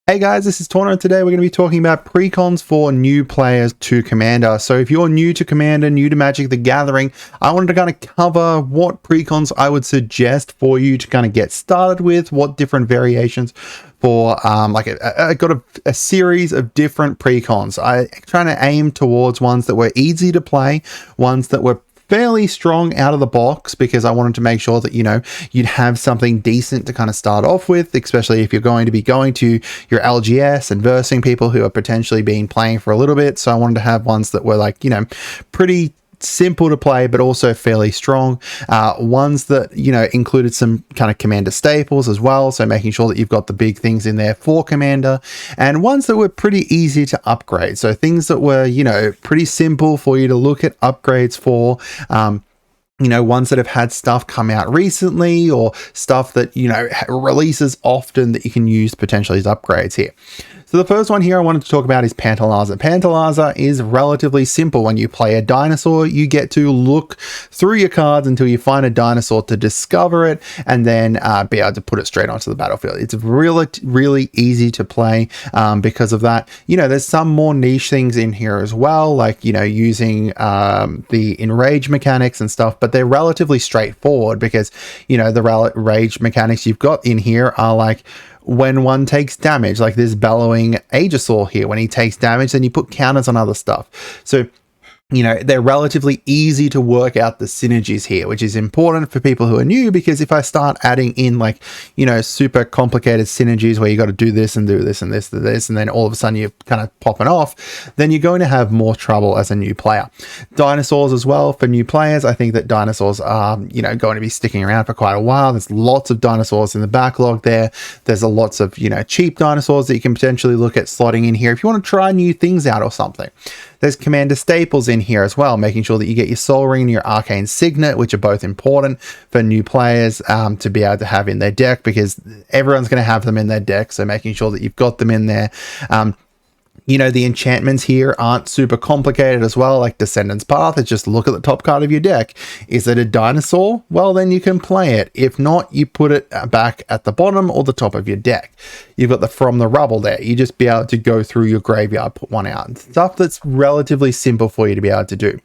Hey guys, this is Torno, and today we're going to be talking about precons for new players to Commander. So if you're new to Commander, new to Magic the Gathering, I wanted to kind of cover what precons I would suggest for you to kind of get started with, what different variations for, I got a series of different precons. I trying to aim towards ones that were easy to play, ones that were fairly strong out of the box, because I wanted to make sure that, you'd have something decent to kind of start off with, especially if you're going to be going to your LGS and versing people who are potentially been playing for a little bit. So I wanted to have ones that were pretty simple to play, but also fairly strong. Ones that, included some kind of Commander staples as well. So making sure that you've got the big things in there for Commander, and ones that were pretty easy to upgrade. So things that were, pretty simple for you to look at upgrades for. Ones that have had stuff come out recently, or stuff that, releases often that you can use potentially as upgrades here. So the first one here I wanted to talk about is Pantala. Pantala is relatively simple. When you play a dinosaur, you get to look through your cards until you find a dinosaur to discover it, and then be able to put it straight onto the battlefield. It's really, really easy to play because of that. There's some more niche things in here as well, like, using the enrage mechanics and stuff, but they're relatively straightforward because, the rage mechanics you've got in here are like, when one takes damage, like this bellowing Aegisaur here, when he takes damage, then you put counters on other stuff. So, they're relatively easy to work out the synergies here, which is important for people who are new, because if I start adding in super complicated synergies where you got to do this and do this and this and this, and then all of a sudden you're kind of popping off, then you're going to have more trouble as a new player. Dinosaurs as well for new players. I think that dinosaurs are, going to be sticking around for quite a while. There's lots of dinosaurs in the backlog there. There's lots of, cheap dinosaurs that you can potentially look at slotting in here if you want to try new things out or something. There's Commander staples in here as well, making sure that you get your Soul Ring and your Arcane Signet, which are both important for new players to be able to have in their deck, because everyone's going to have them in their deck. So making sure that you've got them in there. The enchantments here aren't super complicated as well, like Descendant's Path. It's just look at the top card of your deck. Is it a dinosaur? Well, then you can play it. If not, you put it back at the bottom or the top of your deck. You've got the From the Rubble there. You just be able to go through your graveyard, put one out. Stuff that's relatively simple for you to be able to do.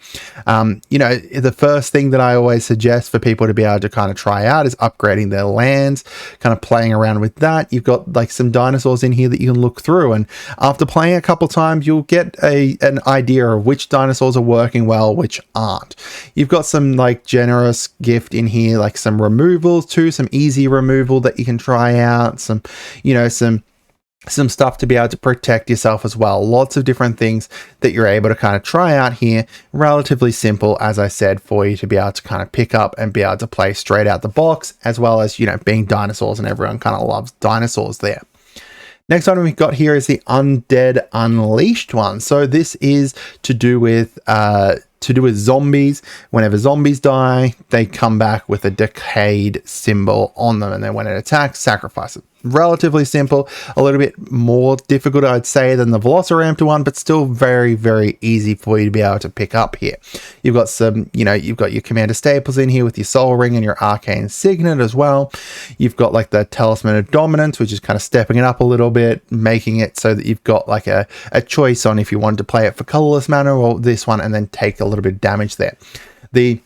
The first thing that I always suggest for people to be able to kind of try out is upgrading their lands, kind of playing around with that. You've got like some dinosaurs in here that you can look through, and after playing a couple times, you'll get an idea of which dinosaurs are working well, which aren't. You've got some like generous gift in here, like some removals too, some easy removal that you can try out, some stuff to be able to protect yourself as well. Lots of different things that you're able to kind of try out here. Relatively simple, as I said, for you to be able to kind of pick up and be able to play straight out the box, as well as, being dinosaurs, and everyone kind of loves dinosaurs there. Next item we've got here is the Undead Unleashed one. So this is to do with zombies. Whenever zombies die, they come back with a decayed symbol on them, and then when it attacks, sacrifice it. Relatively simple, a little bit more difficult, I'd say, than the Velociraptor one, but still very, very easy for you to be able to pick up here. You've got some, you've got your Commander staples in here with your Soul Ring and your Arcane Signet as well. You've got like the Talisman of Dominance, which is kind of stepping it up a little bit, making it so that you've got like a choice on if you wanted to play it for colorless mana or this one, and then take a little bit of damage there. The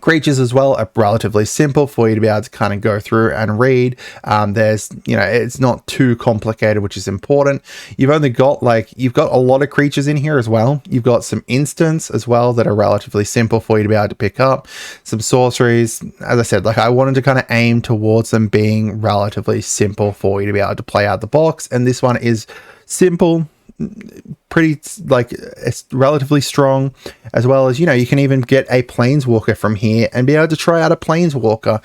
creatures as well are relatively simple for you to be able to kind of go through and read. There's, it's not too complicated, which is important. You've got a lot of creatures in here as well. You've got some instants as well that are relatively simple for you to be able to pick up. Some sorceries, as I said, I wanted to kind of aim towards them being relatively simple for you to be able to play out the box. And this one is simple, pretty, it's relatively strong, as well as, you can even get a Planeswalker from here and be able to try out a Planeswalker.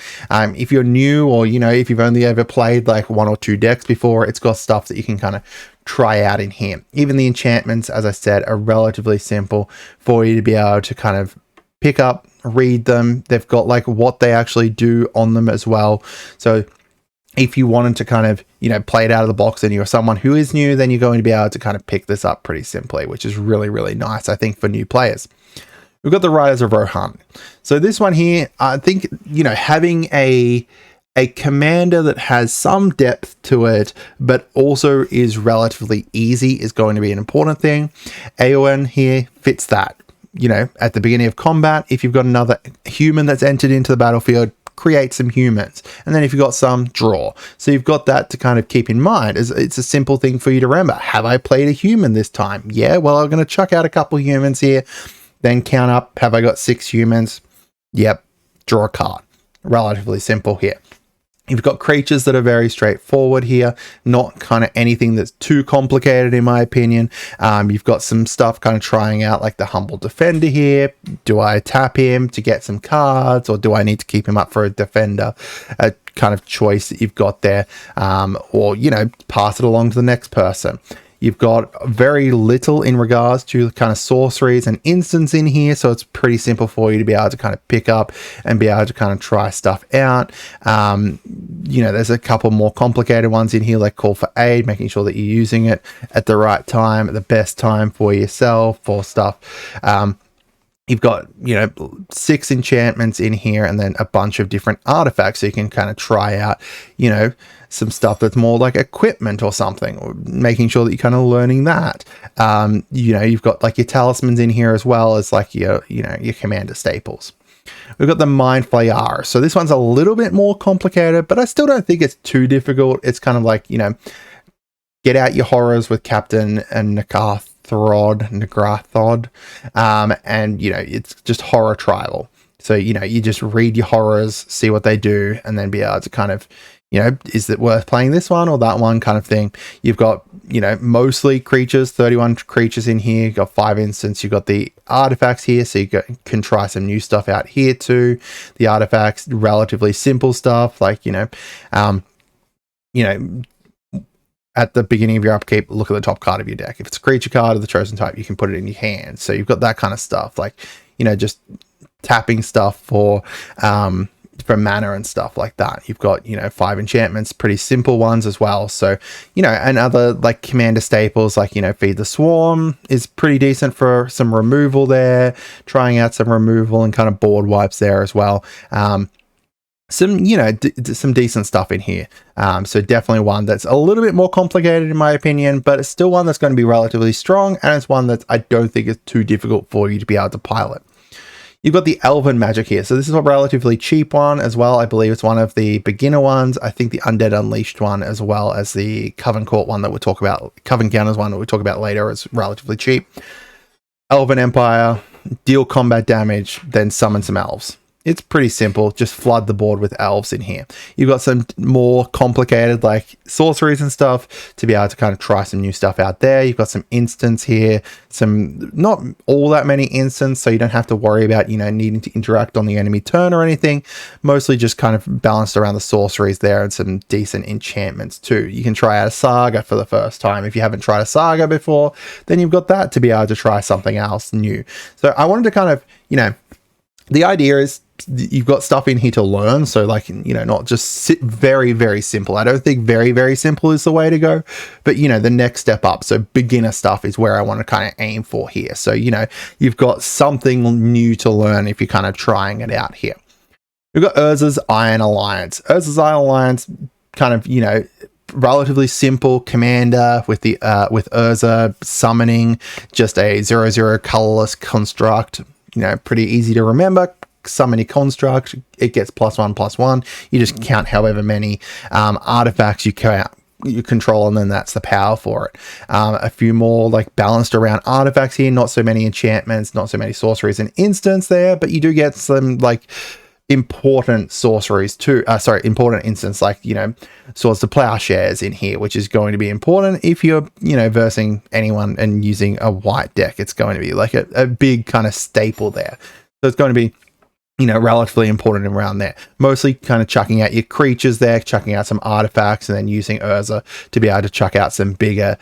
If you're new, or, if you've only ever played like one or two decks before, it's got stuff that you can kind of try out in here. Even the enchantments, as I said, are relatively simple for you to be able to kind of pick up, read them. They've got like what they actually do on them as well. So if you wanted to kind of, play it out of the box and you're someone who is new, then you're going to be able to kind of pick this up pretty simply, which is really, really nice, I think, for new players. We've got the Riders of Rohan. So this one here, I think, having a a commander that has some depth to it, but also is relatively easy is going to be an important thing. Aowen here fits that. You know, at the beginning of combat, if you've got another human that's entered into the battlefield, create some humans. And then if you've got some, draw. So you've got that to kind of keep in mind. It's a simple thing for you to remember. Have I played a human this time? Yeah, well, I'm going to chuck out a couple humans here, then count up. Have I got 6 humans? Yep, draw a card. Relatively simple here. You've got creatures that are very straightforward here, not kind of anything that's too complicated in my opinion. You've got some stuff kind of trying out like the Humble Defender here. Do I tap him to get some cards, or do I need to keep him up for a defender? A kind of choice that you've got there, or, you know, pass it along to the next person. You've got very little in regards to kind of sorceries and instants in here, so it's pretty simple for you to be able to kind of pick up and be able to kind of try stuff out. You know, there's a couple more complicated ones in here, like Call for Aid, making sure that you're using it at the right time, at the best time for yourself, for stuff. You've got, you know, 6 enchantments in here and then a bunch of different artifacts, so you can kind of try out, you know, some stuff that's more like equipment or something, or making sure that you're kind of learning that. You know, you've got like your talismans in here as well as like your, you know, your commander staples. We've got the Mindf R. So this one's a little bit more complicated, but I still don't think it's too difficult. It's kind of like, you know, get out your horrors with Captain and Nagrathod, and, you know, it's just horror tribal. So, you know, you just read your horrors, see what they do, and then be able to kind of, you know, is it worth playing this one or that one kind of thing. You've got, you know, mostly creatures, 31 creatures in here. You've got 5 instants. You've got the artifacts here, so you can try some new stuff out here too. The artifacts, relatively simple stuff, like, you know, at the beginning of your upkeep, look at the top card of your deck. If it's a creature card of the chosen type, you can put it in your hand. So you've got that kind of stuff, like, you know, just tapping stuff for mana and stuff like that. You've got, you know, 5 enchantments, pretty simple ones as well. So, you know, and other like commander staples, like, you know, Feed the Swarm is pretty decent for some removal there, trying out some removal and kind of board wipes there as well. Some, you know, some decent stuff in here. So definitely one that's a little bit more complicated in my opinion, but it's still one that's going to be relatively strong, and it's one that I don't think is too difficult for you to be able to pilot. You've got the Elven Magic here. So this is a relatively cheap one as well. I believe it's one of the beginner ones. I think the Undead Unleashed one, as well as the Coven Court one that we'll talk about, Coven Counters one that we'll talk about later, is relatively cheap. Elven Empire, deal combat damage, then summon some elves. It's pretty simple. Just flood the board with elves in here. You've got some more complicated like sorceries and stuff to be able to kind of try some new stuff out there. You've got some instants here, some not all that many instants, so you don't have to worry about, you know, needing to interact on the enemy turn or anything. Mostly just kind of balanced around the sorceries there, and some decent enchantments too. You can try out a saga for the first time. If you haven't tried a saga before, then you've got that to be able to try something else new. So I wanted to kind of, you know, the idea is you've got stuff in here to learn, so like, you know, not just sit very, very simple. I don't think very, very simple is the way to go, but, you know, the next step up, so beginner stuff is where I want to kind of aim for here. So, you know, you've got something new to learn if you're kind of trying it out here. We've got Urza's Iron Alliance. Urza's Iron Alliance, kind of, you know, relatively simple commander with the with Urza summoning, just a 0/0 colorless construct. You know, pretty easy to remember. Summon a construct, it gets +1/+1. You just count however many artifacts you control, and then that's the power for it. A few more like balanced around artifacts here, not so many enchantments, not so many sorceries and instants there, but you do get some like important sorceries too. Important instants, like, you know, Swords to Plowshares in here, which is going to be important if you're, you know, versing anyone and using a white deck. It's going to be like a big kind of staple there. So it's going to be, you know, relatively important around there. Mostly kind of chucking out your creatures there, chucking out some artifacts, and then using Urza to be able to chuck out some bigger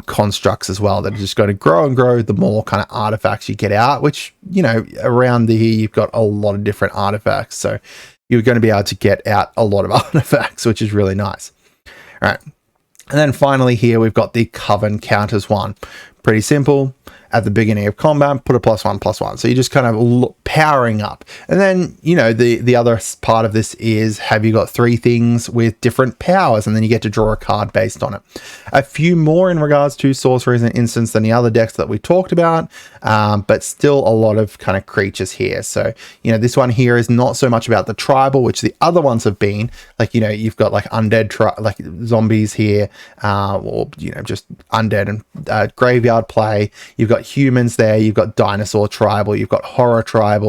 constructs as well that are just going to grow and grow the more kind of artifacts you get out, which, you know, around the here you've got a lot of different artifacts. So you're going to be able to get out a lot of artifacts, which is really nice. All right. And then finally here, we've got the Coven Counters one. Pretty simple. At the beginning of combat, put a +1/+1. So you just kind of powering up. And then, you know, the other part of this is, have you got 3 things with different powers, and then you get to draw a card based on it. A few more in regards to sorceries and instants than the other decks that we talked about, but still a lot of kind of creatures here. So, you know, this one here is not so much about the tribal, which the other ones have been. Like, you know, you've got like undead, like zombies here, or, you know, just undead and graveyard play. You've got humans there, you've got dinosaur tribal, you've got horror tribal,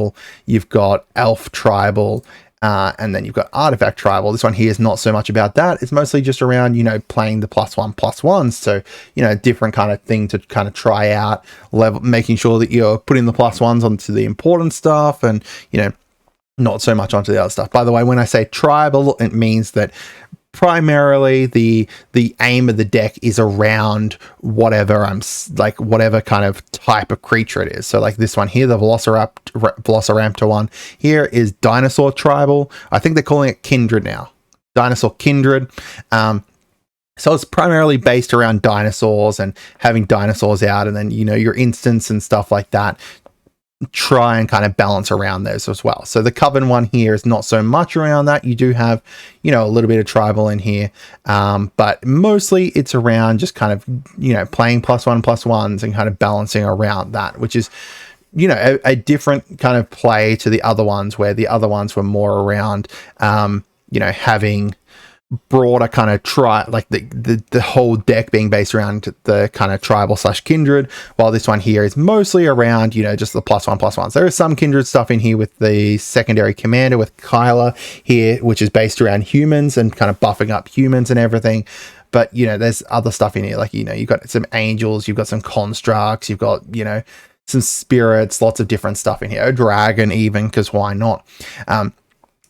you've got elf tribal, and then you've got artifact tribal. This one here is not so much about that. It's mostly just around, you know, playing the +1/+1s. So, you know, different kind of thing to kind of try out, making sure that you're putting the +1s onto the important stuff, and, you know, not so much onto the other stuff. By the way, when I say tribal, it means that primarily the aim of the deck is around whatever whatever kind of type of creature it is. So like this one here, the Velociraptor one here is dinosaur tribal. I think they're calling it kindred now, dinosaur kindred. So it's primarily based around dinosaurs and having dinosaurs out, and then, you know, your instants and stuff like that, try and kind of balance around those as well. So the Coven one here is not so much around that. You do have, you know, a little bit of tribal in here, but mostly it's around just kind of, you know, playing +1/+1s and kind of balancing around that, which is, you know, a different kind of play to the other ones, where the other ones were more around, you know, having broader kind of like the whole deck being based around the kind of tribal / kindred, while this one here is mostly around, you know, just the +1/+1s. There is some kindred stuff in here with the secondary commander with Kyla here, which is based around humans and kind of buffing up humans and everything. But, you know, there's other stuff in here, like, you know, you've got some angels, you've got some constructs, you've got, you know, some spirits, lots of different stuff in here, a dragon even, because why not?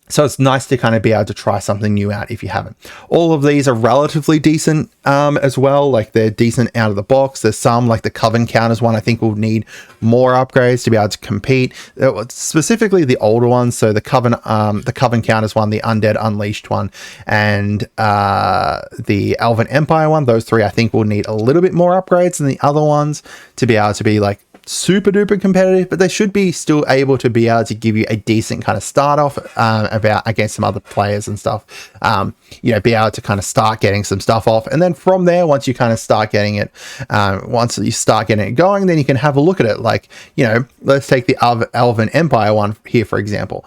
So it's nice to kind of be able to try something new out if you haven't. All of these are relatively decent as well. Like, they're decent out of the box. There's some, like the Coven Counters one, I think will need more upgrades to be able to compete. Specifically the older ones. So the Coven Counters one, the Undead Unleashed one, and the Elven Empire one. Those 3 I think will need a little bit more upgrades than the other ones to be able to be like super duper competitive, but they should be still able to be able to give you a decent kind of start off against some other players and stuff. You know, be able to kind of start getting some stuff off, and then from there, once you kind of start getting it, once you start getting it going, then you can have a look at it. Like, you know, let's take the Elven Empire one here, for example.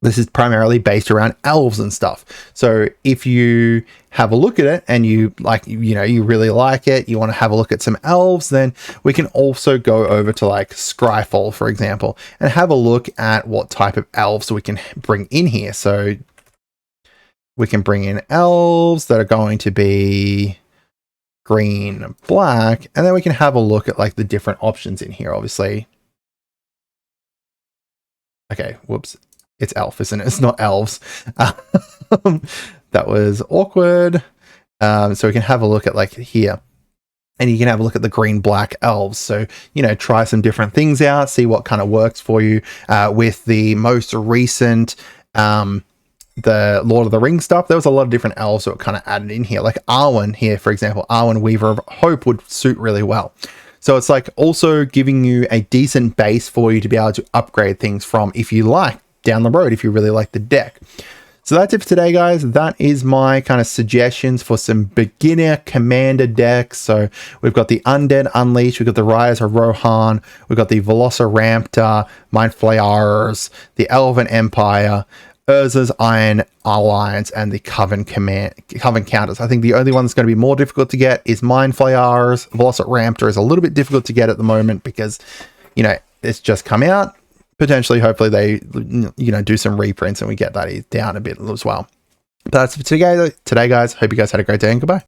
This is primarily based around elves and stuff. So if you have a look at it and you like, you know, you really like it, you want to have a look at some elves, then we can also go over to like Scryfall, for example, and have a look at what type of elves we can bring in here. So we can bring in elves that are going to be green, black, and then we can have a look at like the different options in here, obviously. Okay, whoops. It's elf, isn't it? It's not elves. That was awkward. So we can have a look at like here, and you can have a look at the green black elves. So, you know, try some different things out, see what kind of works for you. With the most recent the Lord of the Rings stuff, there was a lot of different elves that were kind of added in here. Like Arwen here, for example, Arwen Weaver of Hope would suit really well. So it's like also giving you a decent base for you to be able to upgrade things from, if you like, down the road, if you really like the deck. So that's it for today, guys. That is my kind of suggestions for some beginner commander decks. So we've got the Undead Unleashed, we've got the Rise of Rohan, we've got the Velociraptor, Mindf R, the Elven Empire, Urza's Iron Alliance, and the Coven Counters. I think the only one that's going to be more difficult to get is Mindf R. Velociraptor is a little bit difficult to get at the moment because, you know, it's just come out. Potentially, hopefully they, you know, do some reprints and we get that down a bit as well. But that's it for today, guys. Hope you guys had a great day, and goodbye.